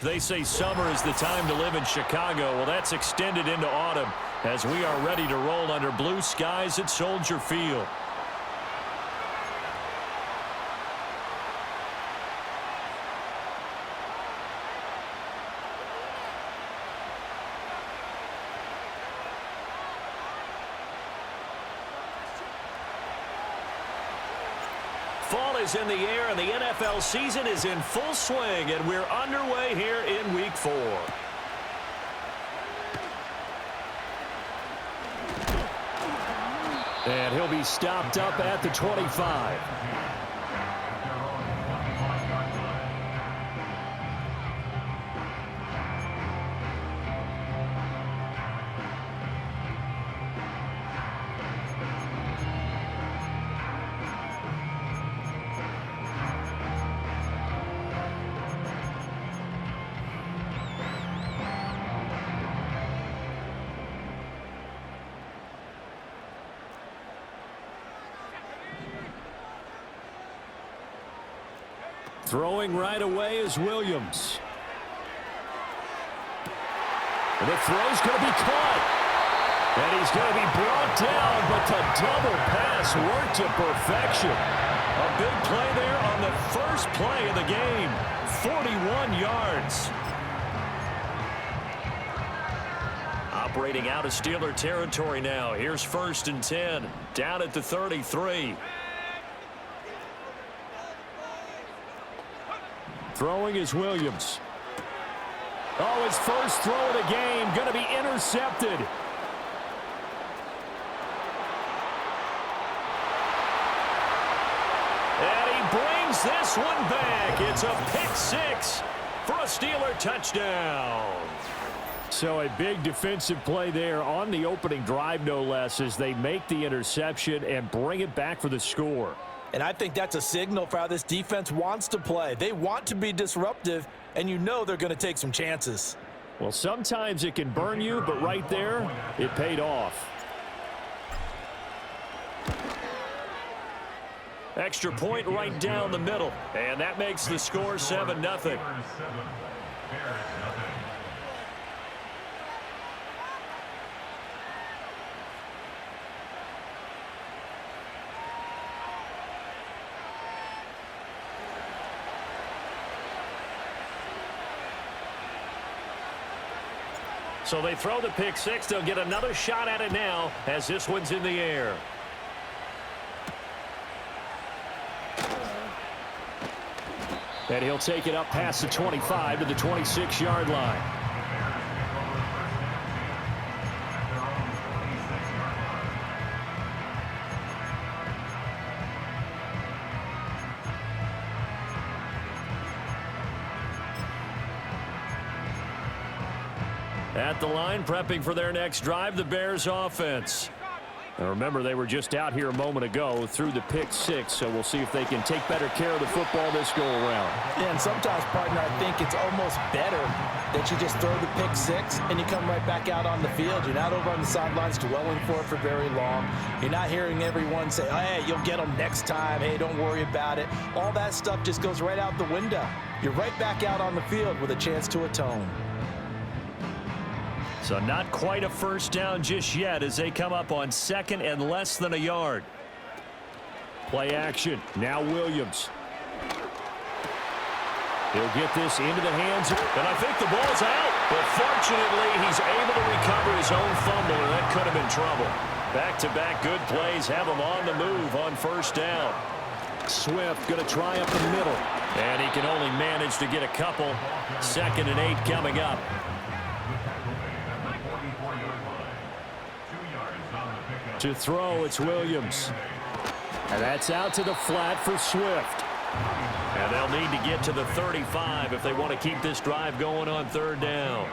They say summer is the time to live in Chicago. Well, that's extended into autumn as we are ready to roll under blue skies at Soldier Field. Fall is in the air, and the NFL season is in full swing, and we're underway here in Week 4. And he'll be stopped up at the 25. Throwing right away is Williams. And the throw's going to be caught. And he's going to be brought down, but the double pass worked to perfection. A big play there on the first play of the game. 41 yards. Operating out of Steeler territory now. Here's 1st and 10. Down at the 33. Throwing is Williams. Oh, his first throw of the game going to be intercepted. And he brings this one back. It's a pick six for a Steeler touchdown. So a big defensive play there on the opening drive, no less, as they make the interception and bring it back for the score. And I think that's a signal for how this defense wants to play. They want to be disruptive, and you know they're going to take some chances. Well, sometimes it can burn you, but right there, it paid off. Extra point right down the middle, and that makes the score 7-0. So they throw the pick six. They'll get another shot at it now as this one's in the air. And he'll take it up past the 25 to the 26-yard line. At the line, prepping for their next drive, the Bears offense. Now remember, they were just out here a moment ago through the pick six, so we'll see if they can take better care of the football this go-around. Yeah, and sometimes, partner, I think it's almost better that you just throw the pick six and you come right back out on the field. You're not over on the sidelines dwelling for it for very long. You're not hearing everyone say, hey, you'll get them next time. Hey, don't worry about it. All that stuff just goes right out the window. You're right back out on the field with a chance to atone. So not quite a first down just yet as they come up on 2nd and less than a yard. Play action. Now Williams. He'll get this into the hands. And I think the ball's out. But fortunately, he's able to recover his own fumble, and that could have been trouble. Back-to-back good plays have him on the move on first down. Swift going to try up the middle. And he can only manage to get a couple. 2nd and 8 coming up. To throw, it's Williams. And that's out to the flat for Swift. And they'll need to get to the 35 if they want to keep this drive going on 3rd down.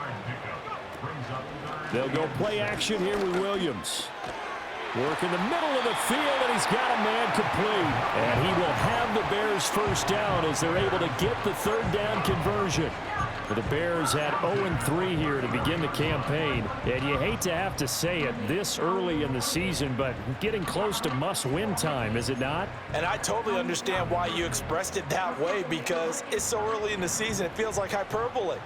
They'll go play action here with Williams. Work in the middle of the field, and he's got a man complete. And he will have the Bears first down as they're able to get the 3rd down conversion. The Bears had 0-3 here to begin the campaign, and you hate to have to say it this early in the season, but getting close to must-win time, is it not? And I totally understand why you expressed it that way, because it's so early in the season, it feels like hyperbole.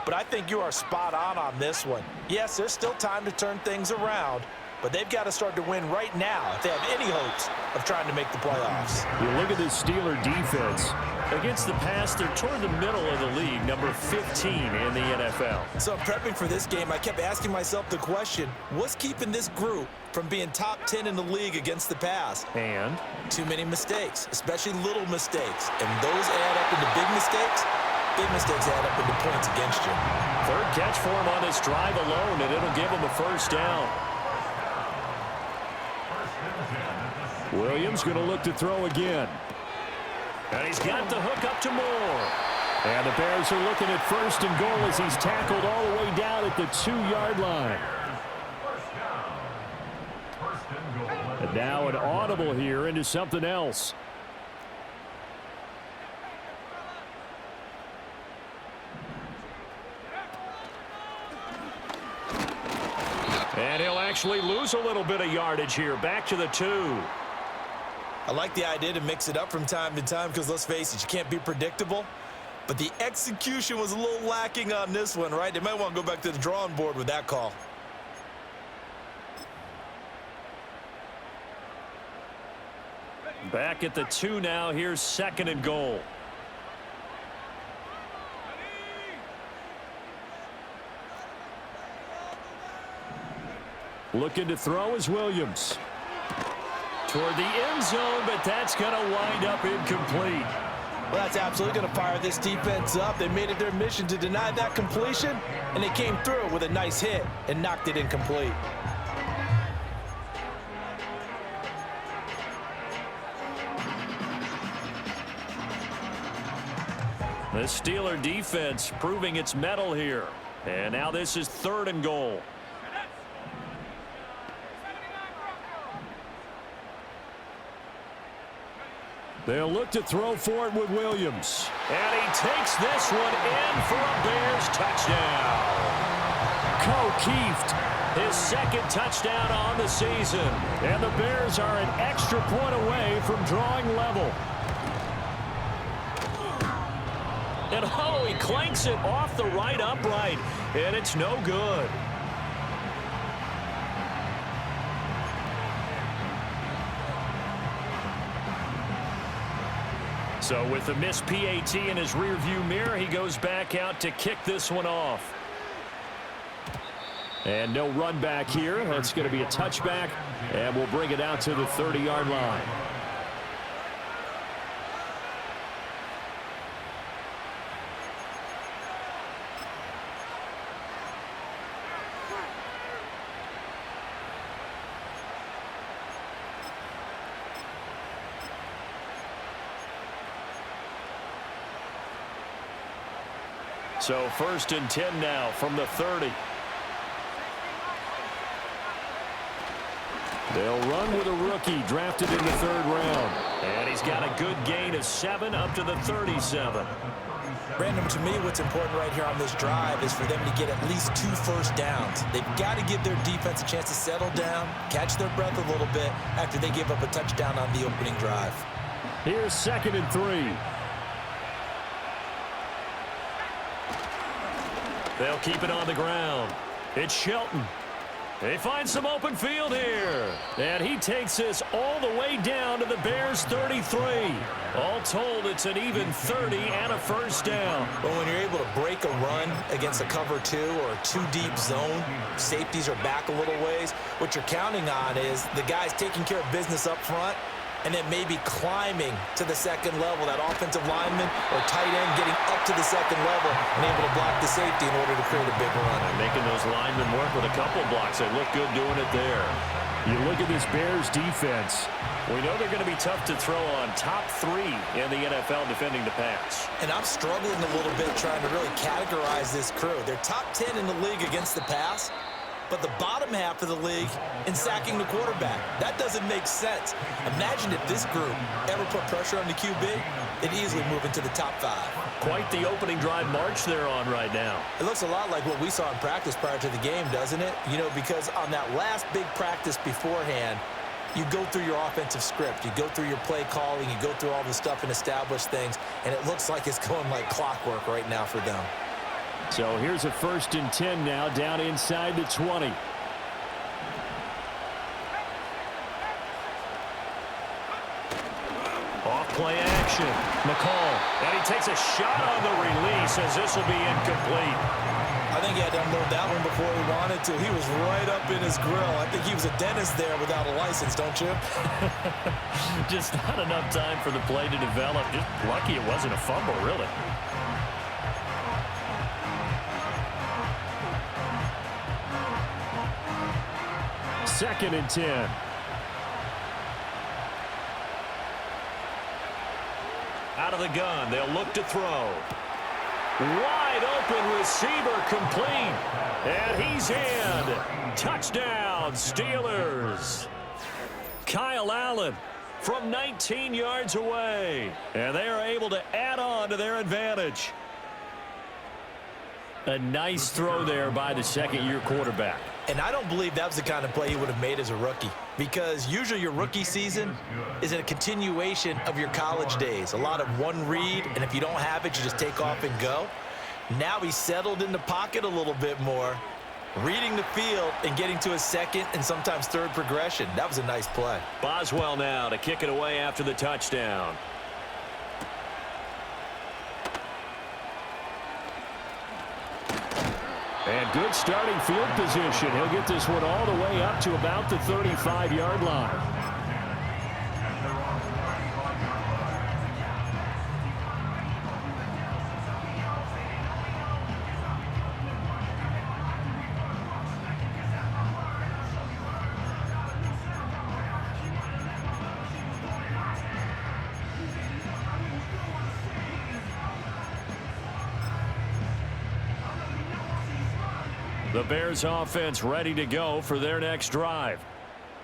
but I think you are spot on this one. Yes, there's still time to turn things around, but they've got to start to win right now if they have any hopes of trying to make the playoffs. You look at this Steeler defense. Against the pass, they're toward the middle of the league, number 15 in the NFL. So prepping for this game, I kept asking myself the question, what's keeping this group from being top 10 in the league against the pass? And? Too many mistakes, especially little mistakes. And those add up into big mistakes. Big mistakes add up into points against you. Third catch for him on this drive alone, and it'll give him a first down. Williams going to look to throw again. And he's got the hook up to Moore. And the Bears are looking at first and goal as he's tackled all the way down at the 2-yard line. And now an audible here into something else. And he'll actually lose a little bit of yardage here. Back to the 2. I like the idea to mix it up from time to time because, let's face it, you can't be predictable. But the execution was a little lacking on this one, right? They might want to go back to the drawing board with that call. Back at the 2 now. Here's second and goal. Looking to throw is Williams. Toward the end zone, but that's going to wind up incomplete. Well, that's absolutely going to fire this defense up. They made it their mission to deny that completion, and they came through with a nice hit and knocked it incomplete. The Steeler defense proving its mettle here. And now this is third and goal. They'll look to throw for it with Williams. And he takes this one in for a Bears touchdown. Keeft, his second touchdown on the season. And the Bears are an extra point away from drawing level. And oh, he clanks it off the right upright. And it's no good. So with the missed PAT in his rearview mirror, he goes back out to kick this one off. And no run back here. That's going to be a touchback, and we'll bring it out to the 30-yard line. So first and 10 now from the 30. They'll run with a rookie drafted in the third round. And he's got a good gain of 7 up to the 37. Brandon, to me, what's important right here on this drive is for them to get at least 2 first downs. They've got to give their defense a chance to settle down, catch their breath a little bit after they give up a touchdown on the opening drive. Here's second and 3. They'll keep it on the ground. It's Shelton. They find some open field here. And he takes this all the way down to the Bears' 33. All told, it's an even 30 and a first down. But when you're able to break a run against a cover 2 or a 2-deep zone, safeties are back a little ways. What you're counting on is the guys taking care of business up front and then maybe climbing to the second level, that offensive lineman or tight end getting up to the second level and able to block the safety in order to create a big run. And making those linemen work with a couple blocks. They look good doing it there. You look at this Bears defense. We know they're going to be tough to throw on. Top 3 in the NFL defending the pass. And I'm struggling a little bit trying to really categorize this crew. They're top 10 in the league against the pass, but the bottom half of the league in sacking the quarterback. That doesn't make sense. Imagine if this group ever put pressure on the QB, they'd easily move into the top 5. Quite the opening drive march they're on right now. It looks a lot like what we saw in practice prior to the game, doesn't it? You know, because on that last big practice beforehand, you go through your offensive script, you go through your play calling, you go through all the stuff and establish things, and it looks like it's going like clockwork right now for them. So here's a 1st and 10 now, down inside the 20. Off-play action. McCall. And he takes a shot on the release as this will be incomplete. I think he had to unload that one before he wanted to. He was right up in his grill. I think he was a dentist there without a license, don't you? Just not enough time for the play to develop. Just lucky it wasn't a fumble, really. Second and 10. Out of the gun, they'll look to throw. Wide open receiver complete. And he's in. Touchdown, Steelers. Kyle Allen from 19 yards away. And they are able to add on to their advantage. A nice throw there by the second-year quarterback. And I don't believe that was the kind of play he would have made as a rookie, because usually your rookie season is a continuation of your college days. A lot of one read, and if you don't have it, you just take off and go. Now he's settled in the pocket a little bit more, reading the field and getting to his second and sometimes third progression. That was a nice play. Boswell now to kick it away after the touchdown. And good starting field position. He'll get this one all the way up to about the 35-yard line. The Bears offense ready to go for their next drive.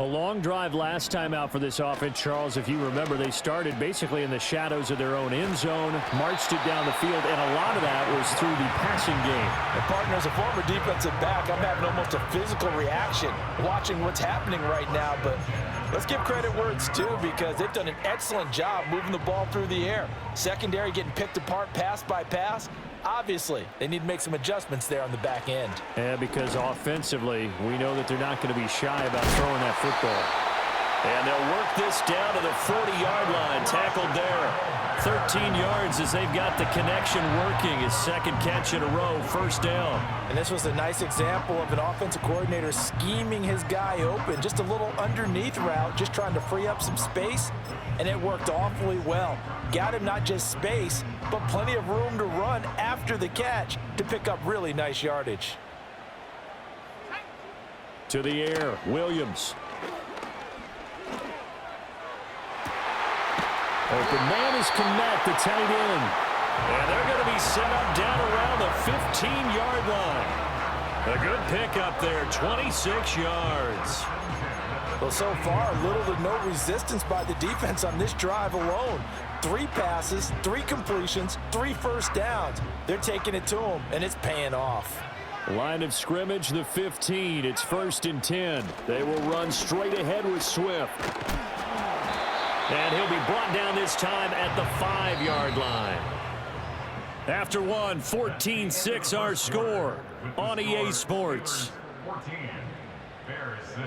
A long drive last time out for this offense, Charles. If you remember, they started basically in the shadows of their own end zone, marched it down the field, and a lot of that was through the passing game. And partner, as a former defensive back, I'm having almost a physical reaction watching what's happening right now. But let's give credit where it's due, because they've done an excellent job moving the ball through the air. Secondary getting picked apart pass by pass. Obviously, they need to make some adjustments there on the back end. Yeah, because offensively, we know that they're not going to be shy about throwing that football. And they'll work this down to the 40-yard line. Tackled there. 13 yards as they've got the connection working. His second catch in a row, first down. And this was a nice example of an offensive coordinator scheming his guy open. Just a little underneath route, just trying to free up some space. And it worked awfully well. Got him not just space, but plenty of room to run after the catch to pick up really nice yardage. To the air, Williams. Open man is Kmet, the tight end. And they're going to be set up down around the 15-yard line. A good pickup there, 26 yards. Well, so far, little to no resistance by the defense on this drive alone. 3 passes, 3 completions, 3 first downs. They're taking it to him, and it's paying off. Line of scrimmage, the 15. It's 1st and 10. They will run straight ahead with Swift. And he'll be brought down this time at the 5-yard line. After one, 14-6 our score on EA Sports. 14, Bears 6.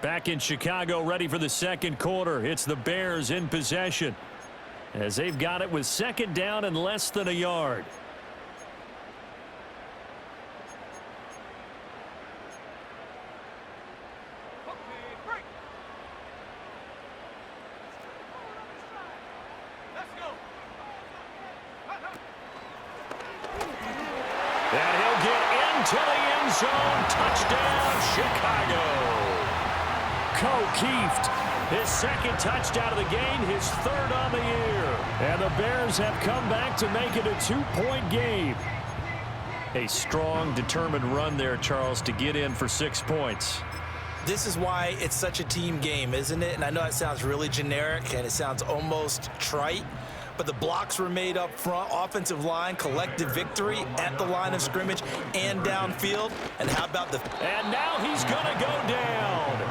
Back in Chicago, ready for the second quarter. It's the Bears in possession, as they've got it with second down and less than a yard. And he'll get into the end zone. Touchdown, Chicago. Keeft, his second touchdown of the game, his 3rd on the year. And the Bears have come back to make it a 2-point game. A strong, determined run there, Charles, to get in for 6 points. This is why it's such a team game, isn't it? And I know it sounds really generic and it sounds almost trite, but the blocks were made up front, offensive line, collective victory at the line of scrimmage and downfield. And how about the... And now he's going to go down.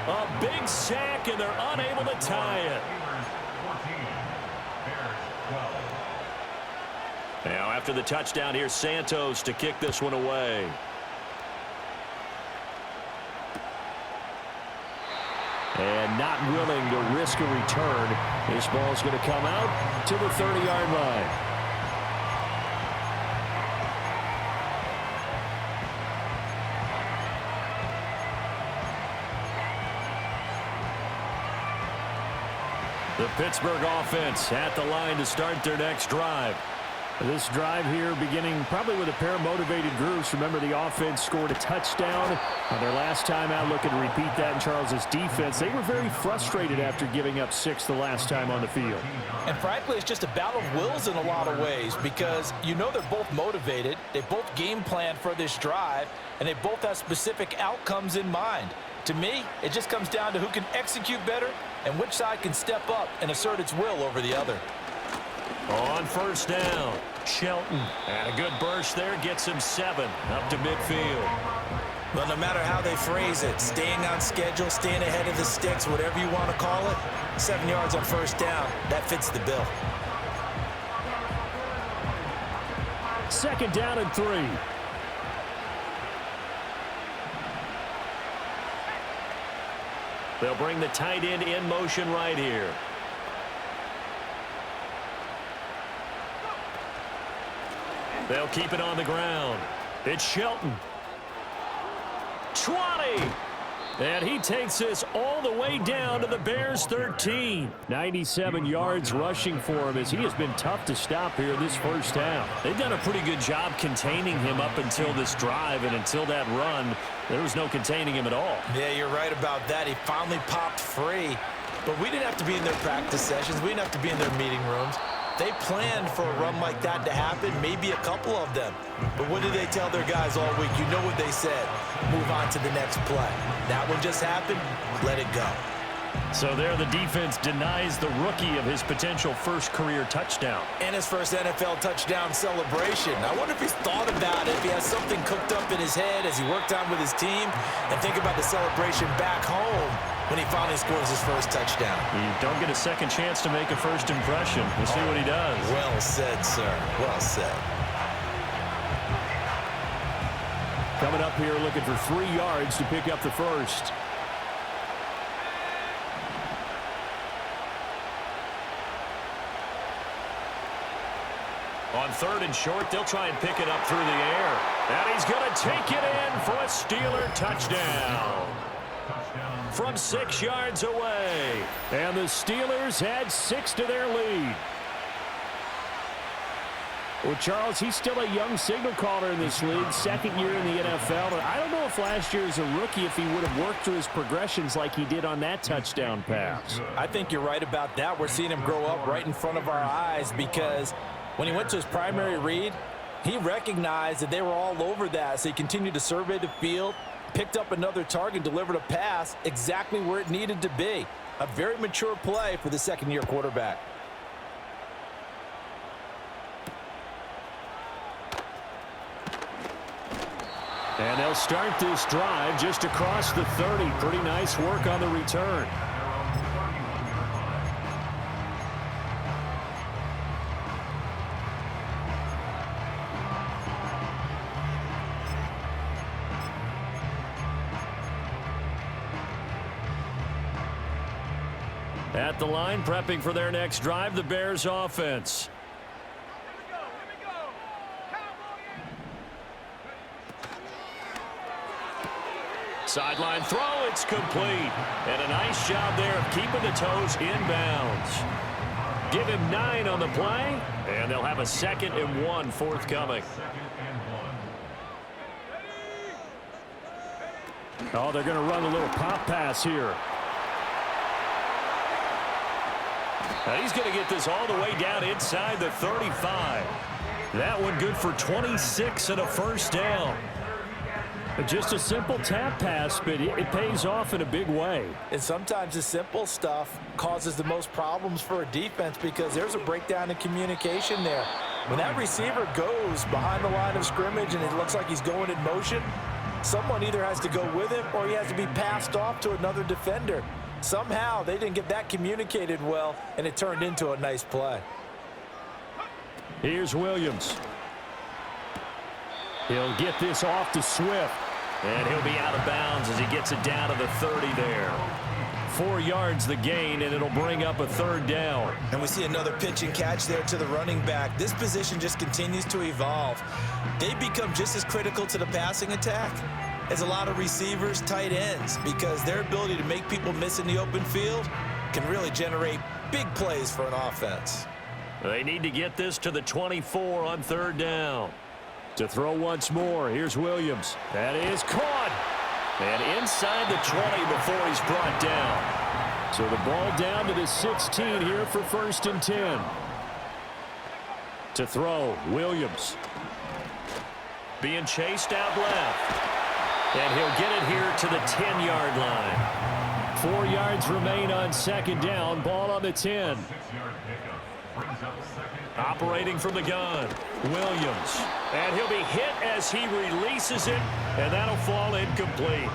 A big sack, and they're unable to tie it. Now after the touchdown, here's Santos to kick this one away. And not willing to risk a return. This ball's going to come out to the 30-yard line. The Pittsburgh offense at the line to start their next drive. This drive here beginning probably with a pair of motivated groups. Remember, the offense scored a touchdown on their last time out. Looking to repeat that in Charles's defense. They were very frustrated after giving up 6 the last time on the field. And frankly, it's just a battle of wills in a lot of ways because you know they're both motivated. They both game plan for this drive, and they both have specific outcomes in mind. To me, it just comes down to who can execute better and which side can step up and assert its will over the other. On first down, Shelton. And a good burst there gets him 7 up to midfield. Well, no matter how they phrase it, staying on schedule, staying ahead of the sticks, whatever you want to call it, 7 yards on first down, that fits the bill. 2nd down and 3. They'll bring the tight end in motion right here. They'll keep it on the ground. It's Shelton. 20. And he takes this all the way down to the Bears' 13. 97 yards rushing for him as he has been tough to stop here this first half. They've done a pretty good job containing him up until this drive, and until that run, there was no containing him at all. Yeah, you're right about that. He finally popped free. But we didn't have to be in their practice sessions. We didn't have to be in their meeting rooms. They planned for a run like that to happen, maybe a couple of them. But what did they tell their guys all week? You know what they said. Move on to the next play. That one just happened. Let it go. So there the defense denies the rookie of his potential first career touchdown. And his first NFL touchdown celebration. I wonder if he's thought about it, if he has something cooked up in his head as he worked on with his team, and think about the celebration back home when he finally scores his first touchdown. You don't get a second chance to make a first impression. We'll see what he does. Well said, sir. Well said. Coming up here looking for 3 yards to pick up the first. On 3rd and short, they'll try and pick it up through the air. And he's going to take it in for a Steeler touchdown. From 6 yards away. And the Steelers add 6 to their lead. Well, Charles, he's still a young signal caller in this league, 2nd year in the NFL. But I don't know if last year as a rookie, if he would have worked through his progressions like he did on that touchdown pass. I think you're right about that. We're seeing him grow up right in front of our eyes because when he went to his primary read, he recognized that they were all over that. So he continued to survey the field, picked up another target, delivered a pass exactly where it needed to be. A very mature play for the 2nd-year quarterback. And they'll start this drive just across the 30. Pretty nice work on the return. At the line, prepping for their next drive, the Bears offense. Sideline throw, it's complete. And a nice job there of keeping the toes inbounds. Give him 9 on the play, and they'll have a 2nd and 1 forthcoming. Oh, they're going to run a little pop pass here. Now he's going to get this all the way down inside the 35. That one good for 26 and a first down. Just a simple tap pass, but it pays off in a big way. And sometimes the simple stuff causes the most problems for a defense because there's a breakdown in communication there. When that receiver goes behind the line of scrimmage and it looks like he's going in motion, someone either has to go with him or he has to be passed off to another defender. Somehow they didn't get that communicated well, and it turned into a nice play. Here's Williams. He'll get this off to Swift. And he'll be out of bounds as he gets it down to the 30 there. 4 yards the gain, and it'll bring up a third down. And we see another pitch and catch there to the running back. This position just continues to evolve. They become just as critical to the passing attack as a lot of receivers, tight ends, because their ability to make people miss in the open field can really generate big plays for an offense. They need to get this to the 24 on third down. To throw once more, here's Williams. That is caught. And inside the 20 before he's brought down. So the ball down to the 16 here for 1st and 10. To throw, Williams. Being chased out left. And he'll get it here to the 10-yard line. 4 yards remain on 2nd down. Ball on the 10. Operating from the gun, Williams. And he'll be hit as he releases it, and that'll fall incomplete.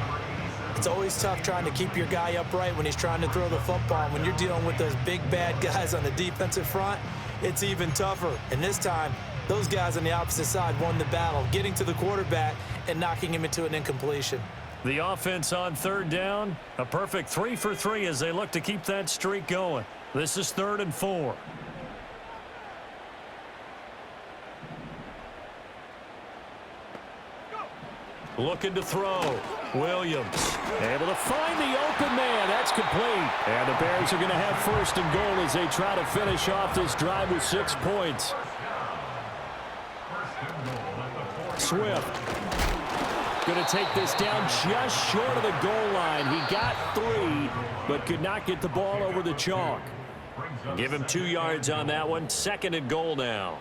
It's always tough trying to keep your guy upright when he's trying to throw the football. When you're dealing with those big, bad guys on the defensive front, it's even tougher. And this time, those guys on the opposite side won the battle, getting to the quarterback and knocking him into an incompletion. The offense on 3rd down, a perfect 3 for 3 as they look to keep that streak going. This is 3rd and 4. Looking to throw. Williams able to find the open man. That's complete. And the Bears are going to have 1st and goal as they try to finish off this drive with 6 points. Swift going to take this down just short of the goal line. He got 3, but could not get the ball over the chalk. Give him 2 yards on that one. 2nd and goal now.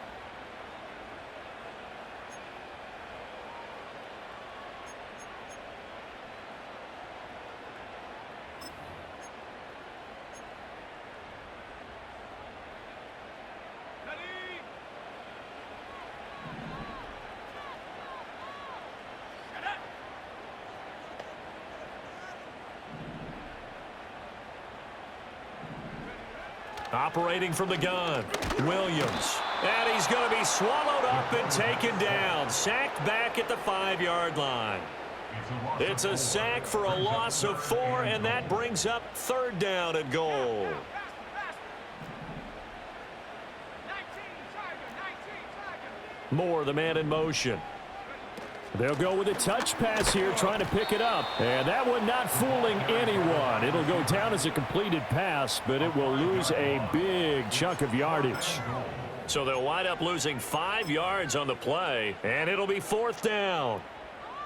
Operating from the gun, Williams. And he's going to be swallowed up and taken down. Sacked back at the 5-yard line. It's a sack for a loss of 4, and that brings up 3rd down and goal. Moore, the man in motion. They'll go with a touch pass here, trying to pick it up. And that one not fooling anyone. It'll go down as a completed pass, but it will lose a big chunk of yardage. So they'll wind up losing 5 yards on the play, and it'll be 4th down.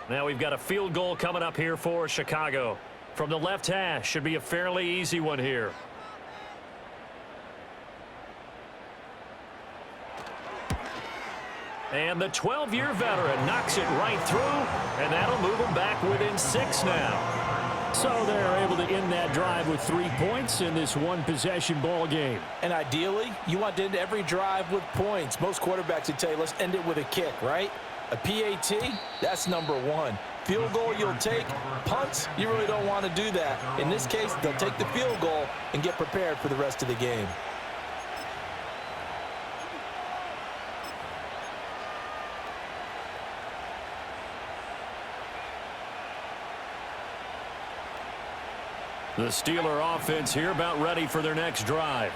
Now we've got a field goal coming up here for Chicago. From the left hash, should be a fairly easy one here. And the 12-year veteran knocks it right through, and that'll move them back within 6 now. So they're able to end that drive with 3 points in this one-possession ball game. And ideally, you want to end every drive with points. Most quarterbacks would tell you, let's end it with a kick, right? A PAT, that's number 1. Field goal you'll take. Punts, you really don't want to do that. In this case, they'll take the field goal and get prepared for the rest of the game. The Steeler offense here about ready for their next drive.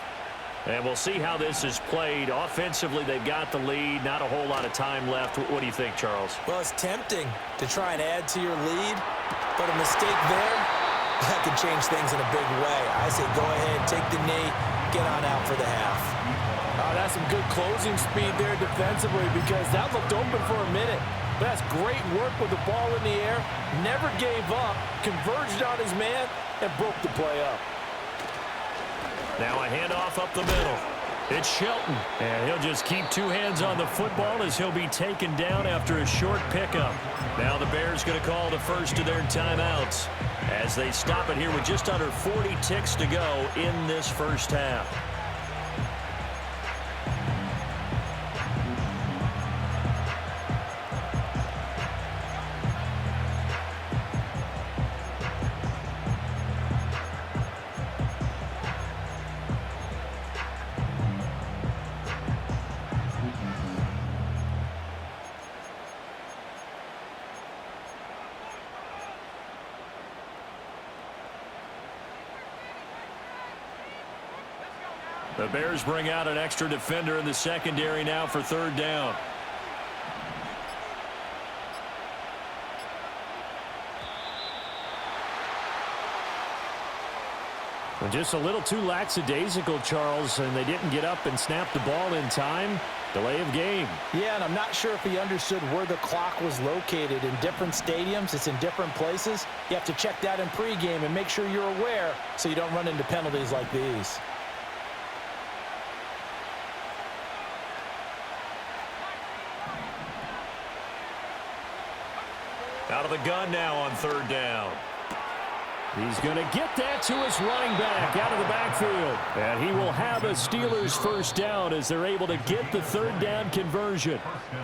And we'll see how this is played. Offensively, they've got the lead. Not a whole lot of time left. What do you think, Charles? Well, it's tempting to try and add to your lead, but a mistake there, that can change things in a big way. I say go ahead, take the knee, get on out for the half. That's some good closing speed there defensively because that looked open for a minute. But that's great work with the ball in the air. Never gave up, converged on his man, and broke the play up. Now a handoff up the middle. It's Shelton, and he'll just keep 2 hands on the football as he'll be taken down after a short pickup. Now the Bears going to call the first of their timeouts as they stop it here with just under 40 ticks to go in this first half. The Bears bring out an extra defender in the secondary now for third down. And just a little too lackadaisical, Charles, and they didn't get up and snap the ball in time. Delay of game. Yeah, and I'm not sure if he understood where the clock was located. In different stadiums, it's in different places. You have to check that in pregame and make sure you're aware so you don't run into penalties like these. Out of the gun now on third down. He's going to get that to his running back out of the backfield. And he will have a Steelers first down as they're able to get the third down conversion.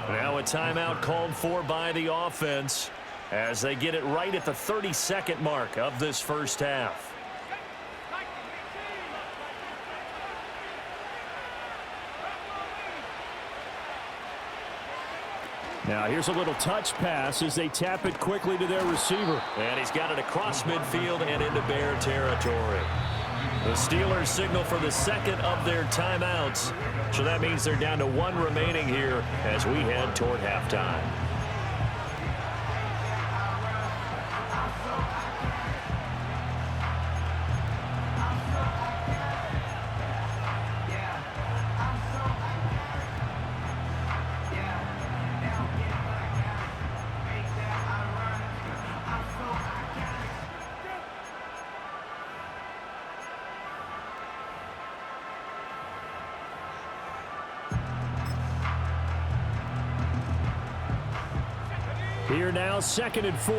Now a timeout called for by the offense as they get it right at the 30-second mark of this first half. Now here's a little touch pass as they tap it quickly to their receiver. And he's got it across midfield and into Bear territory. The Steelers signal for the second of their timeouts. So that means they're down to one remaining here as we head toward halftime. Here now, 2nd and 4.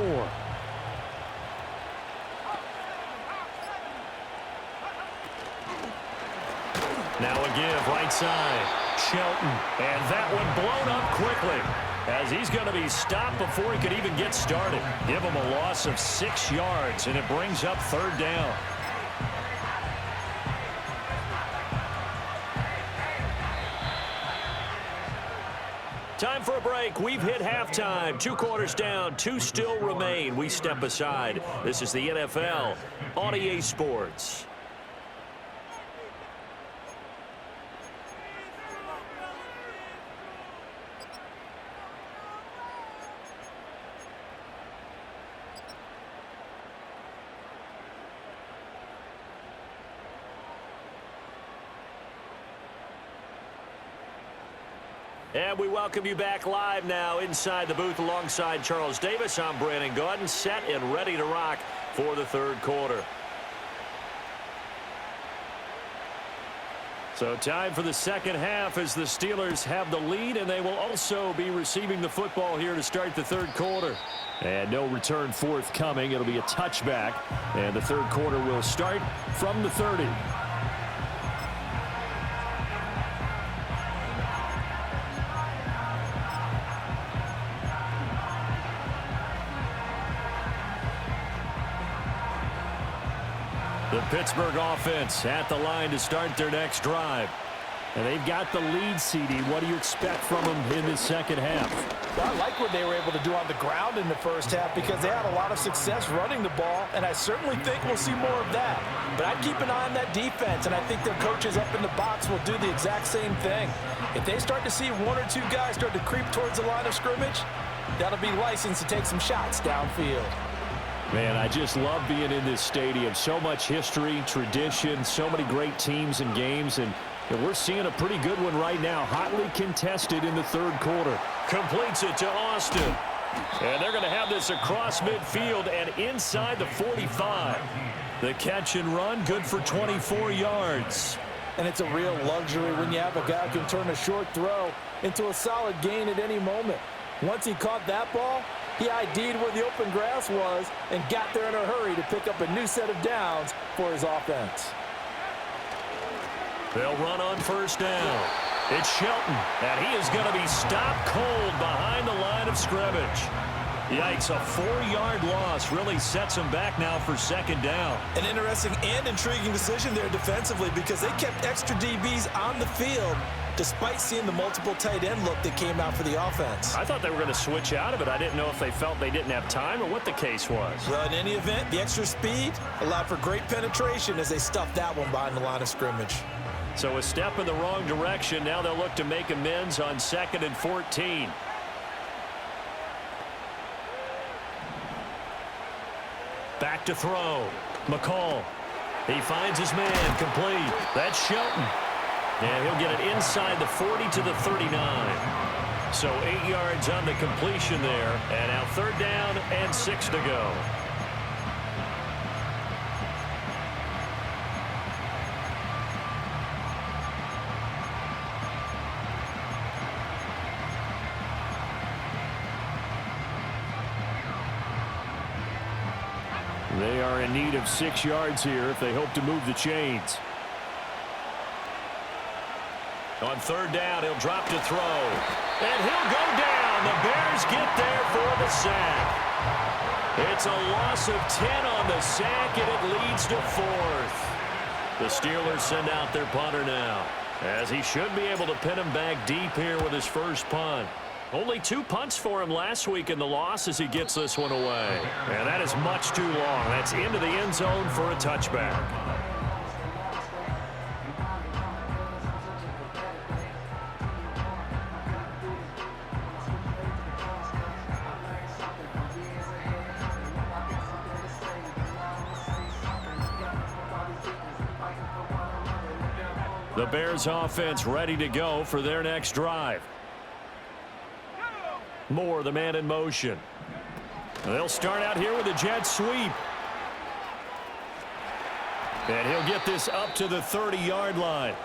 Now a give right side. Shelton. And that one blown up quickly as he's going to be stopped before he could even get started. Give him a loss of 6 yards, and it brings up third down. Time for a break. We've hit halftime. 2 quarters down. 2 still remain. We step aside. This is the NFL on EA Sports. And we welcome you back live now inside the booth alongside Charles Davis. I'm Brandon Gaudin, set and ready to rock for the third quarter. So time for the second half as the Steelers have the lead, and they will also be receiving the football here to start the third quarter. And no return forthcoming. It'll be a touchback, and the third quarter will start from the 30. The Pittsburgh offense at the line to start their next drive. And they've got the lead, CD. What do you expect from them in the second half? Well, I like what they were able to do on the ground in the first half because they had a lot of success running the ball, and I certainly think we'll see more of that. But I'd keep an eye on that defense, and I think their coaches up in the box will do the exact same thing. If they start to see 1 or 2 guys start to creep towards the line of scrimmage, that'll be licensed to take some shots downfield. Man, I just love being in this stadium. So much history, tradition, so many great teams and games, and we're seeing a pretty good one right now, hotly contested in the third quarter. Completes it to Austin. And they're going to have this across midfield and inside the 45. The catch and run, good for 24 yards. And it's a real luxury when you have a guy who can turn a short throw into a solid gain at any moment. Once he caught that ball, he ID'd where the open grass was and got there in a hurry to pick up a new set of downs for his offense. They'll run on first down. It's Shelton, and he is going to be stopped cold behind the line of scrimmage. Yikes, a 4-yard loss really sets him back now for second down. An interesting and intriguing decision there defensively because they kept extra DBs on the field despite seeing the multiple tight end look that came out for the offense. I thought they were going to switch out of it. I didn't know if they felt they didn't have time or what the case was. Well, in any event, the extra speed allowed for great penetration as they stuffed that one behind the line of scrimmage. So a step in the wrong direction. Now they'll look to make amends on 2nd and 14. Back to throw. McCall. He finds his man. Complete. That's Shelton. And he'll get it inside the 40 to the 39. So 8 yards on the completion there. And now 3rd down and 6 to go. They are in need of 6 yards here if they hope to move the chains. On 3rd down, he'll drop to throw. And he'll go down. The Bears get there for the sack. It's a loss of 10 on the sack, and it leads to 4th. The Steelers send out their punter now, as he should be able to pin him back deep here with his first punt. Only 2 punts for him last week in the loss as he gets this one away. And that is much too long. That's into the end zone for a touchback. The Bears offense ready to go for their next drive. Moore, the man in motion. They'll start out here with a jet sweep. And he'll get this up to the 30-yard line.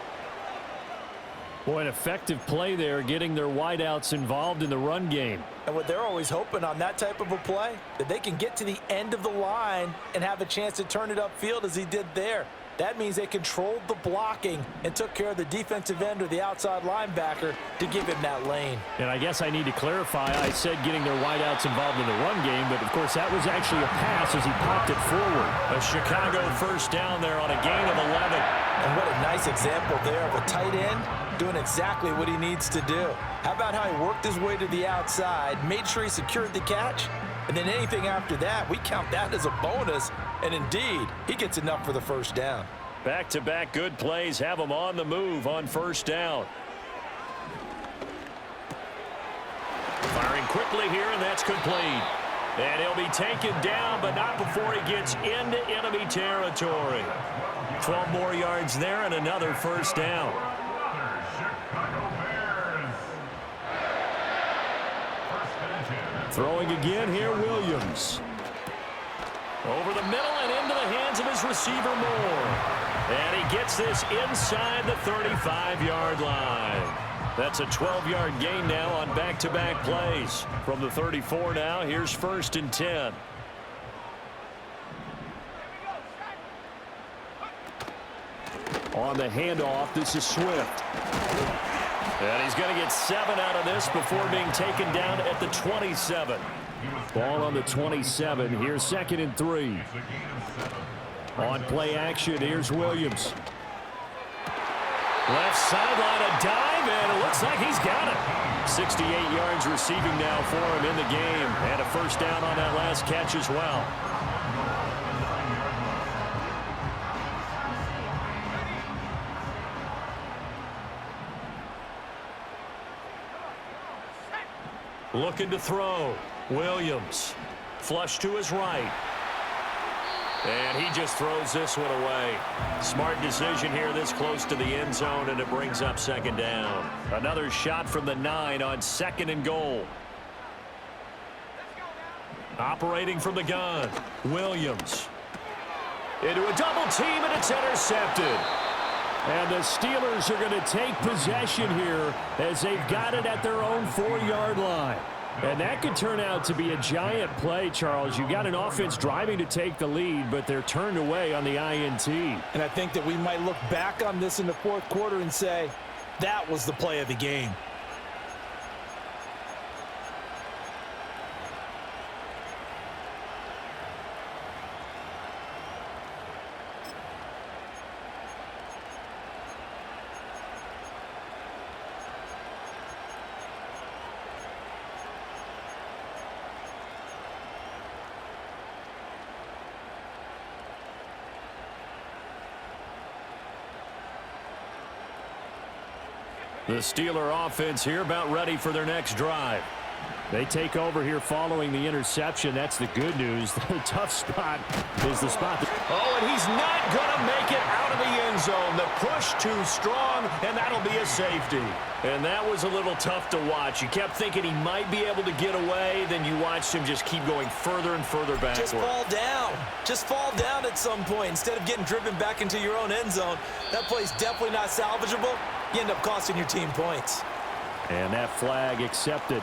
Boy, an effective play there, getting their wideouts involved in the run game. And what they're always hoping on that type of a play, that they can get to the end of the line and have a chance to turn it upfield as he did there. That means they controlled the blocking and took care of the defensive end or the outside linebacker to give him that lane. And I guess I need to clarify, I said getting their wideouts involved in the run game, but of course that was actually a pass as he popped it forward. A Chicago first down there on a gain of 11. And what a nice example there of a tight end doing exactly what he needs to do. How about how he worked his way to the outside, made sure he secured the catch, and then anything after that, we count that as a bonus. And indeed, he gets enough for the first down. Back-to-back good plays have him on the move on first down. Firing quickly here, and that's complete. And he'll be taken down, but not before he gets into enemy territory. 12 more yards there and another first down. Throwing again here, Williams. Over the middle and into the hands of his receiver, Moore. And he gets this inside the 35-yard line. That's a 12-yard gain now on back-to-back plays. From the 34 now, here's 1st and 10. On the handoff, this is Swift. And he's going to get 7 out of this before being taken down at the 27. Ball on the 27. Here's 2nd and 3. On play action, here's Williams. Left sideline, a dive, and it looks like he's got it. 68 yards receiving now for him in the game. And a first down on that last catch as well. Looking to throw. Williams. Flush to his right. And he just throws this one away. Smart decision here this close to the end zone, and it brings up 2nd down. Another shot from the 9 on 2nd and goal. Operating from the gun. Williams. Into a double team, and it's intercepted. And the Steelers are going to take possession here as they've got it at their own 4-yard line. And that could turn out to be a giant play, Charles. You've got an offense driving to take the lead, but they're turned away on the INT. And I think that we might look back on this in the 4th quarter and say, that was the play of the game. The Steeler offense here about ready for their next drive. They take over here following the interception. That's the good news. The tough spot is the spot. Oh, and he's not going to make it out of the end zone. The push too strong, and that'll be a safety. And that was a little tough to watch. You kept thinking he might be able to get away, then you watched him just keep going further and further backward. Just fall down. Just fall down at some point. Instead of getting driven back into your own end zone, that play's definitely not salvageable. You end up costing your team points. And that flag accepted.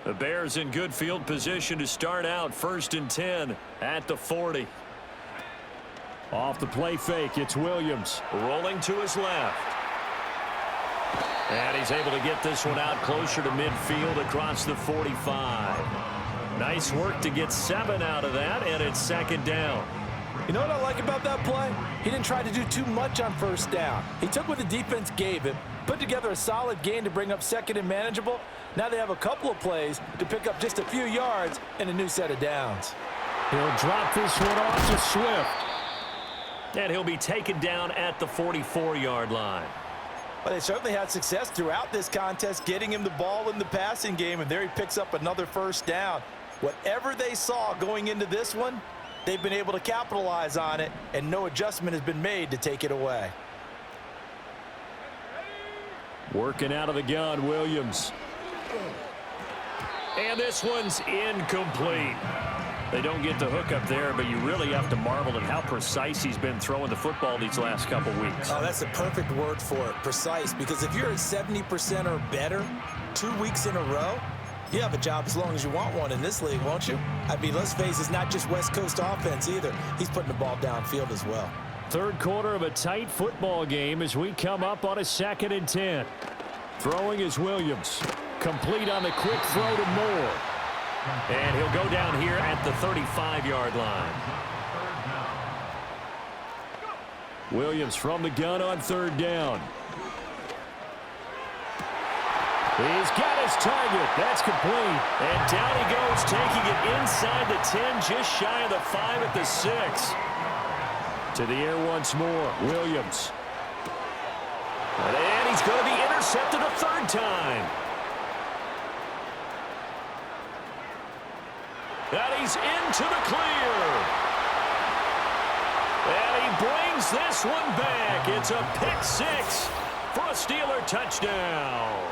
The Bears in good field position to start out 1st and 10 at the 40. Off the play fake, it's Williams. Rolling to his left. And he's able to get this one out closer to midfield across the 45. Nice work to get 7 out of that, and it's 2nd down. You know what I like about that play? He didn't try to do too much on 1st down. He took what the defense gave him, put together a solid gain to bring up 2nd and manageable. Now they have a couple of plays to pick up just a few yards and a new set of downs. He'll drop this one off to Swift. And he'll be taken down at the 44-yard line. Well, they certainly had success throughout this contest getting him the ball in the passing game, and there he picks up another 1st down. Whatever they saw going into this one, they've been able to capitalize on it, and no adjustment has been made to take it away. Working out of the gun, Williams. And this one's incomplete. They don't get the hook up there, but you really have to marvel at how precise he's been throwing the football these last couple weeks. Oh, that's the perfect word for it, precise, because if you're at 70% or better 2 weeks in a row, you have a job as long as you want one in this league, won't you? I mean, let's face it, it's not just West Coast offense either. He's putting the ball downfield as well. 3rd quarter of a tight football game as we come up on a 2nd and 10. Throwing is Williams. Complete on the quick throw to Moore. And he'll go down here at the 35-yard line. Williams from the gun on 3rd down. He's got his target. That's complete. And down he goes, taking it inside the 10, just shy of the 5 at the 6. To the air once more. Williams. And he's going to be intercepted a 3rd time. And he's into the clear. And he brings this one back. It's a pick 6 for a Steeler touchdown.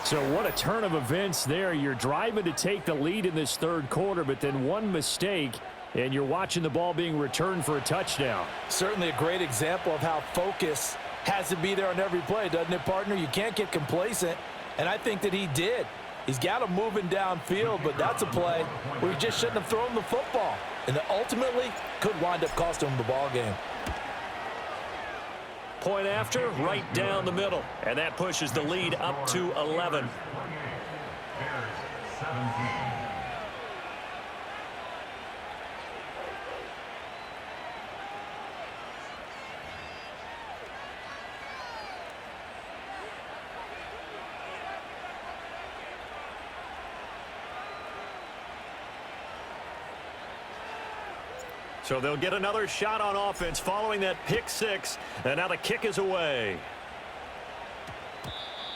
So what a turn of events there. You're driving to take the lead in this 3rd quarter, but then one mistake, and you're watching the ball being returned for a touchdown. Certainly a great example of how focus has to be there on every play, doesn't it, partner? You can't get complacent, and I think that he did. He's got him moving downfield, but that's a play where he just shouldn't have thrown the football, and that ultimately could wind up costing him the ball game. Point after, right down the middle, and that pushes the lead up to 11. So they'll get another shot on offense following that pick 6, and now the kick is away.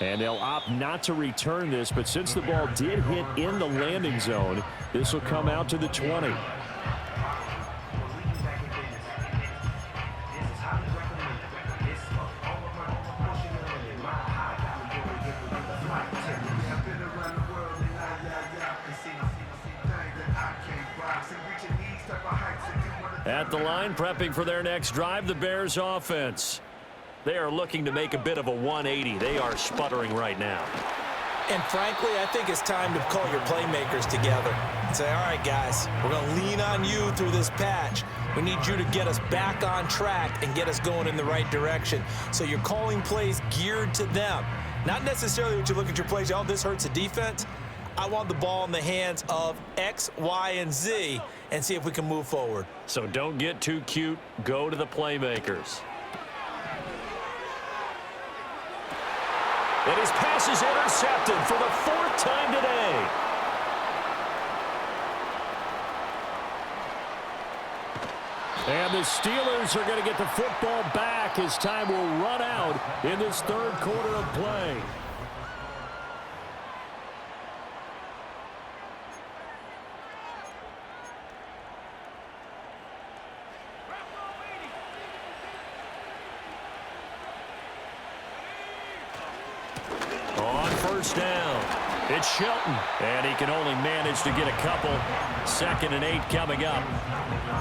And they'll opt not to return this, but since the ball did hit in the landing zone, this will come out to the 20. At the line, prepping for their next drive, the Bears offense. They are looking to make a bit of a 180. They are sputtering right now. And frankly, I think it's time to call your playmakers together and say, all right, guys, we're going to lean on you through this patch. We need you to get us back on track and get us going in the right direction. So you're calling plays geared to them. Not necessarily what you look at your plays, oh, this hurts the defense. I want the ball in the hands of X, Y, and Z and see if we can move forward. So don't get too cute. Go to the playmakers. And his pass is intercepted for the 4th time today. And the Steelers are going to get the football back as time will run out in this 3rd quarter of play. On 1st down, it's Shelton. And he can only manage to get a couple. 2nd and 8 coming up.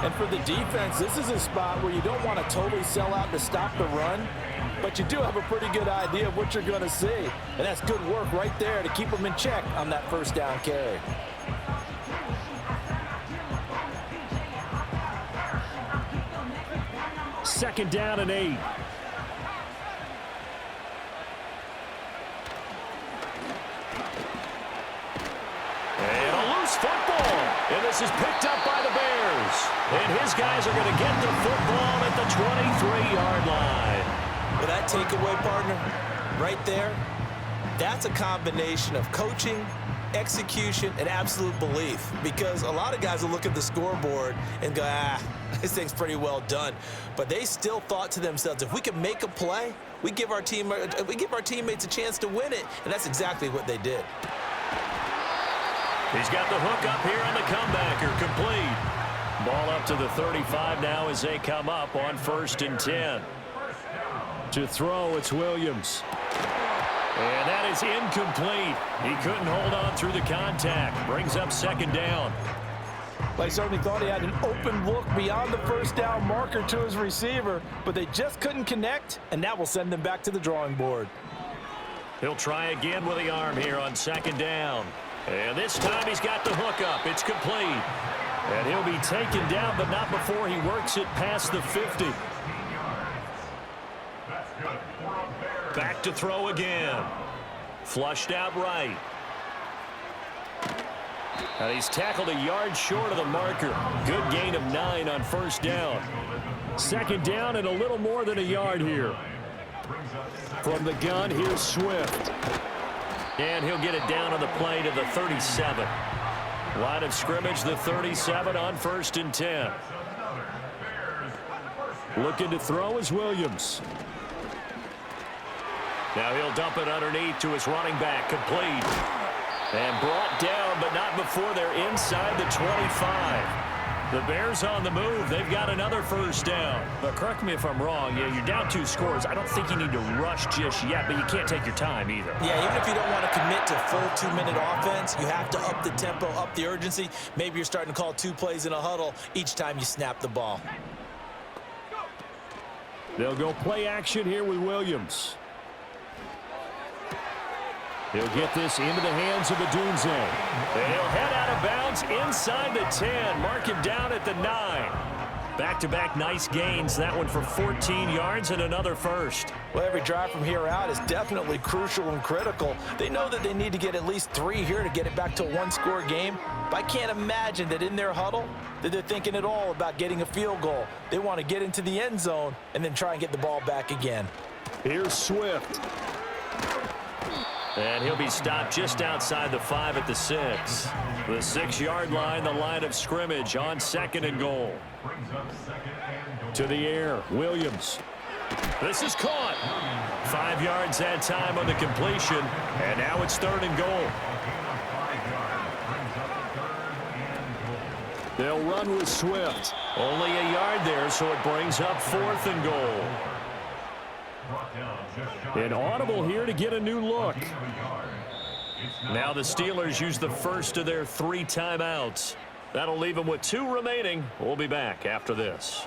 And for the defense, this is a spot where you don't want to totally sell out to stop the run, but you do have a pretty good idea of what you're going to see. And that's good work right there to keep them in check on that 1st down carry. Second down and 8. And a loose football. And this is picked up by the Bears. And his guys are going to get the football at the 23-yard line. Well, that takeaway, partner, right there, that's a combination of coaching, execution, and absolute belief. Because a lot of guys will look at the scoreboard and go, this thing's pretty well done. But they still thought to themselves, if we can make a play, we give our teammates a chance to win it. And that's exactly what they did. He's got the hook up here on the comebacker, complete. Ball up to the 35 now as they come up on 1st and 10. To throw, it's Williams. And that is incomplete. He couldn't hold on through the contact. Brings up 2nd down. They certainly thought he had an open look beyond the 1st down marker to his receiver, but they just couldn't connect, and that will send them back to the drawing board. He'll try again with the arm here on 2nd down. And this time he's got the hook up. It's complete. And he'll be taken down, but not before he works it past the 50. Back to throw again. Flushed out right. And he's tackled a yard short of the marker. Good gain of 9 on 1st down. 2nd down and a little more than a yard here. From the gun, here's Swift. And he'll get it down on the play to the 37. Line of scrimmage, the 37 on 1st and 10. Looking to throw is Williams. Now he'll dump it underneath to his running back, complete. And brought down, but not before they're inside the 25. The Bears on the move. They've got another 1st down. But correct me if I'm wrong. Yeah, you're down 2 scores. I don't think you need to rush just yet, but you can't take your time either. Yeah, even if you don't want to commit to full 2-minute offense, you have to up the tempo, up the urgency. Maybe you're starting to call 2 plays in a huddle each time you snap the ball. They'll go play action here with Williams. He'll get this into the hands of Adunze. And he'll head out of bounds inside the 10. Mark him down at the 9. Back-to-back nice gains. That one for 14 yards and another 1st. Well, every drive from here out is definitely crucial and critical. They know that they need to get at least 3 here to get it back to a 1-score game. But I can't imagine that in their huddle that they're thinking at all about getting a field goal. They want to get into the end zone and then try and get the ball back again. Here's Swift. And he'll be stopped just outside the 5 at the 6. The 6-yard line, the line of scrimmage on 2nd and goal. To the air, Williams. This is caught. 5 yards that time on the completion. And now it's 3rd and goal. They'll run with Swift. Only a yard there, so it brings up 4th and goal. An audible here to get a new look. Now the Steelers use the first of their 3 timeouts. That'll leave them with 2 remaining. We'll be back after this.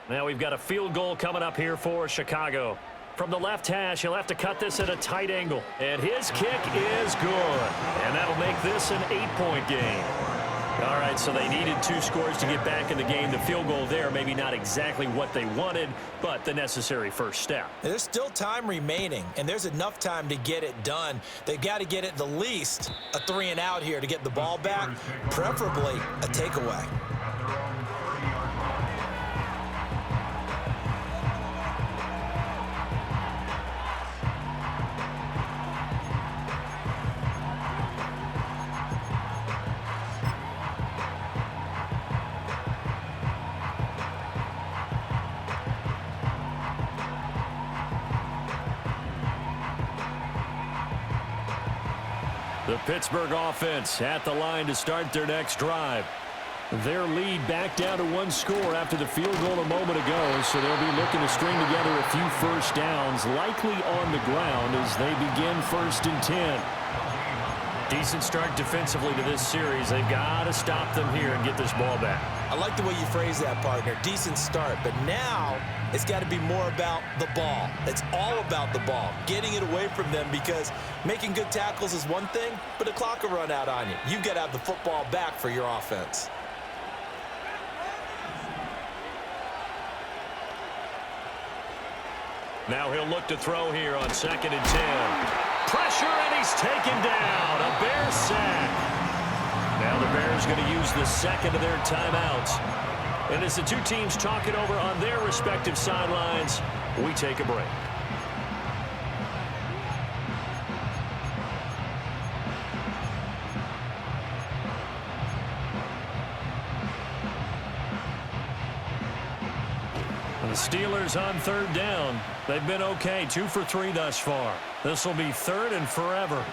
Now we've got a field goal coming up here for Chicago. From the left hash, he'll have to cut this at a tight angle. And his kick is good. And that'll make this an 8-point game. All right, so they needed 2 scores to get back in the game. The field goal there, maybe not exactly what they wanted, but the necessary first step. There's still time remaining, and there's enough time to get it done. They've got to get at the least a 3-and-out here to get the ball back, preferably a takeaway. Pittsburgh offense at the line to start their next drive. Their lead back down to one score after the field goal a moment ago, so they'll be looking to string together a few first downs, likely on the ground as they begin 1st and 10. Decent start defensively to this series. They've got to stop them here and get this ball back. I like the way you phrase that, partner. Decent start, but now it's got to be more about the ball. It's all about the ball, getting it away from them, because making good tackles is one thing, but the clock will run out on you. You've got to have the football back for your offense. Now he'll look to throw here on 2nd and 10. Pressure, and he's taken down. A Bear sack. Now the Bears going to use the second of their timeouts. And as the two teams talk it over on their respective sidelines, we take a break. The Steelers on 3rd down. They've been okay, 2 for 3 thus far. This will be 3rd and forever.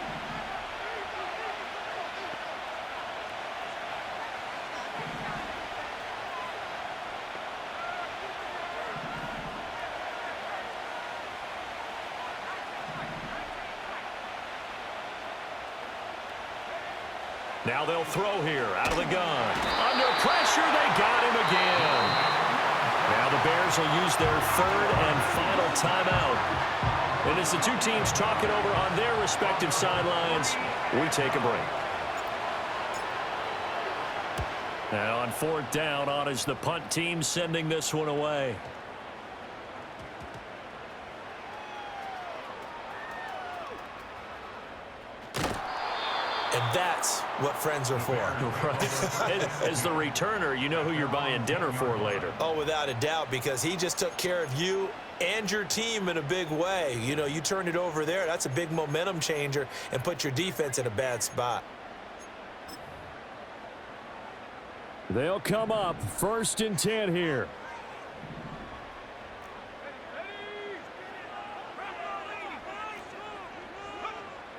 Now they'll throw here out of the gun. Under pressure, they got him again. Now the Bears will use their 3rd and final timeout. And as the two teams talk it over on their respective sidelines, we take a break. And on 4th down, on is the punt team sending this one away. And that's what friends are for. Right. As the returner, you know who you're buying dinner for later. Oh, without a doubt, because he just took care of you and your team in a big way. You know, you turn it over there, that's a big momentum changer and put your defense in a bad spot. They'll come up 1st and 10 here.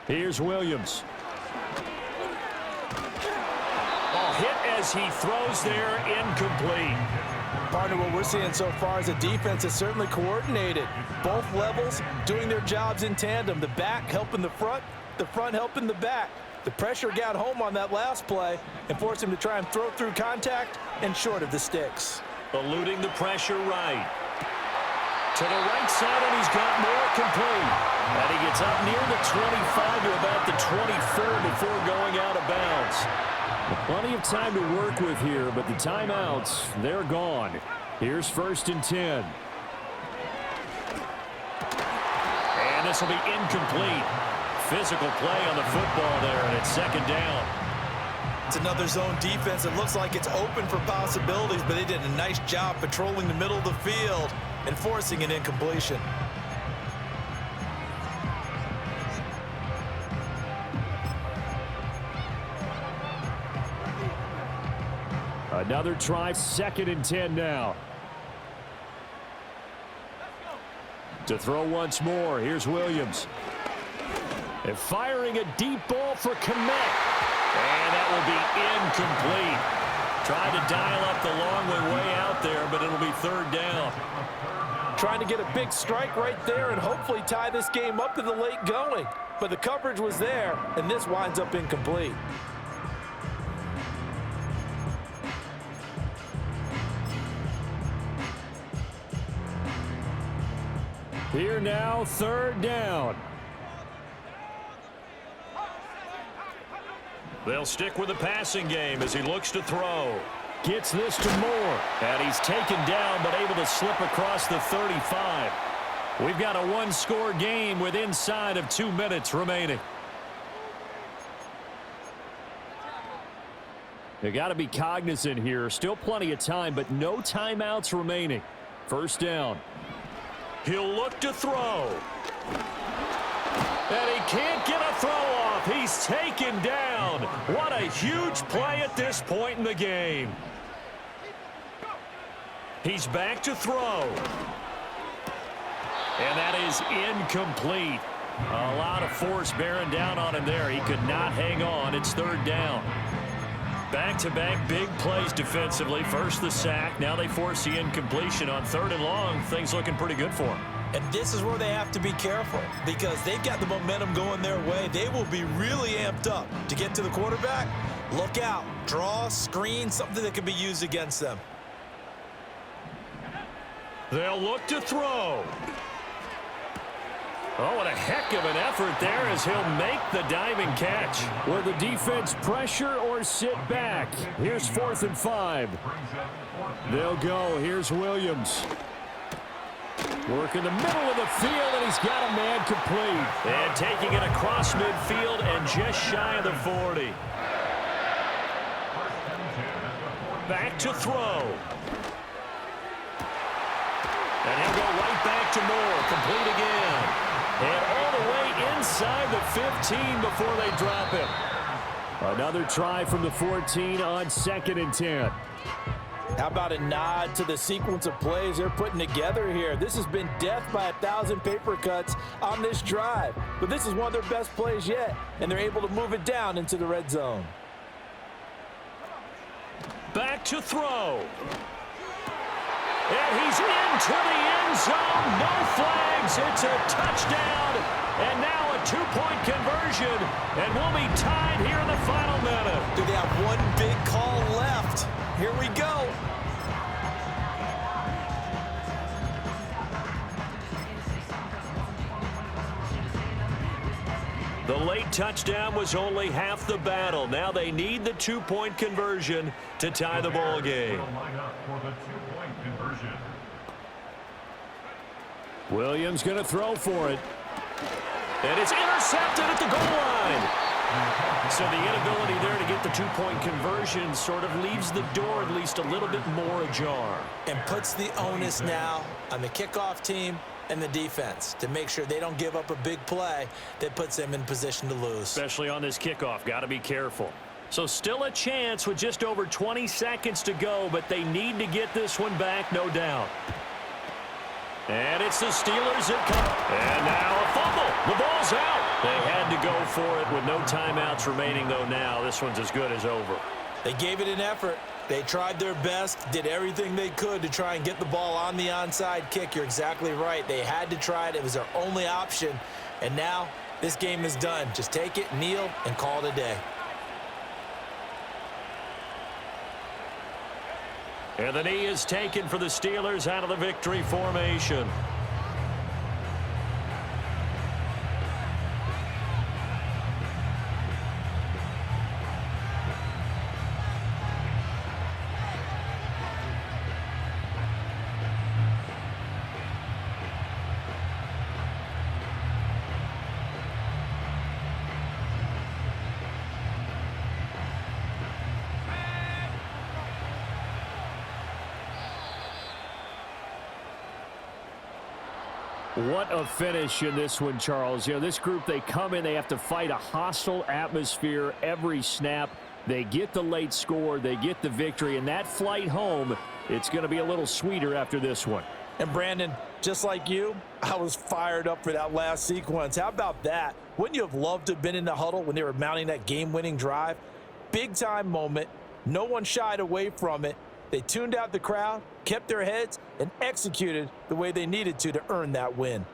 Here's Williams. Hit as he throws there, incomplete. Partner, what we're seeing so far is a defense is certainly coordinated. Both levels doing their jobs in tandem. The back helping the front helping the back. The pressure got home on that last play and forced him to try and throw through contact and short of the sticks. Eluding the pressure right. To the right side, and he's got more complete. And he gets up near the 25 to about the 24 before going out of bounds. Plenty of time to work with here, but the timeouts, they're gone. Here's 1st and 10. And this will be incomplete. Physical play on the football there, and it's 2nd down. It's another zone defense. It looks like it's open for possibilities, but they did a nice job patrolling the middle of the field and forcing an incompletion. Another try, 2nd and 10 now. To throw once more, here's Williams. And firing a deep ball for Kmet. And that will be incomplete. Tried to dial up the long way out there, but it'll be 3rd down. Trying to get a big strike right there and hopefully tie this game up in the late going. But the coverage was there, and this winds up incomplete. Here now, 3rd down. They'll stick with the passing game as he looks to throw. Gets this to Moore. And he's taken down, but able to slip across the 35. We've got a one-score game with inside of 2 minutes remaining. You got to be cognizant here. Still plenty of time, but no timeouts remaining. 1st down. He'll look to throw. And he can't get a throw off. He's taken down. What a huge play at this point in the game. He's back to throw. And that is incomplete. A lot of force bearing down on him there. He could not hang on. It's third down. Back-to-back big plays defensively. First the sack. Now they force the incompletion on third and long. Things looking pretty good for him. And this is where they have to be careful because they've got the momentum going their way. They will be really amped up to get to the quarterback. Look out. Draw, screen, something that can be used against them. They'll look to throw. Oh, what a heck of an effort there as he'll make the diving catch. Will the defense pressure or sit back? Here's 4th and 5. They'll go. Here's Williams. Working the middle of the field, and he's got a man complete. And taking it across midfield and just shy of the 40. Back to throw. And he'll go right back to Moore. Complete again. And all the way inside the 15 before they drop him. Another try from the 14 on 2nd and 10. How about a nod to the sequence of plays they're putting together here? This has been death by 1,000 paper cuts on this drive. But this is one of their best plays yet, and they're able to move it down into the red zone. Back to throw. And he's into the end zone. No flags. It's a touchdown. And now a two-point conversion. And we'll be tied here in the final minute. Do they have one big call left? Here we go. The late touchdown was only half the battle. Now they need the two-point conversion to tie the ball game. Williams going to throw for it. And it's intercepted at the goal line. So the inability there to get the two-point conversion sort of leaves the door at least a little bit more ajar. And puts the onus now on the kickoff team and the defense to make sure they don't give up a big play that puts them in position to lose. Especially on this kickoff. Got to be careful. So still a chance with just over 20 seconds to go, but they need to get this one back, no doubt. And it's the Steelers that come. And now a fumble. The ball's out. They had to go for it with no timeouts remaining, though, now. This one's as good as over. They gave it an effort. They tried their best, did everything they could to try and get the ball on the onside kick. You're exactly right. They had to try it. It was their only option. And now this game is done. Just take it, kneel, and call it a day. And the knee is taken for the Steelers out of the victory formation. What a finish in this one, Charles. You know, this group, they come in, they have to fight a hostile atmosphere every snap. They get the late score, they get the victory, and that flight home, it's going to be a little sweeter after this one. And Brandon, just like you, I was fired up for that last sequence. How about that? Wouldn't you have loved to have been in the huddle when they were mounting that game-winning drive? Big-time moment. No one shied away from it. They tuned out the crowd, kept their heads, and executed the way they needed to earn that win.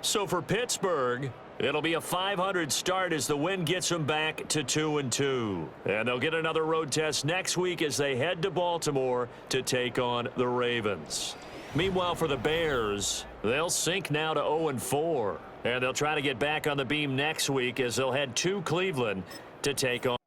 So for Pittsburgh, it'll be a .500 start as the win gets them back to 2-2. And they'll get another road test next week as they head to Baltimore to take on the Ravens. Meanwhile, for the Bears, they'll sink now to 0-4. And they'll try to get back on the beam next week as they'll head to Cleveland to take on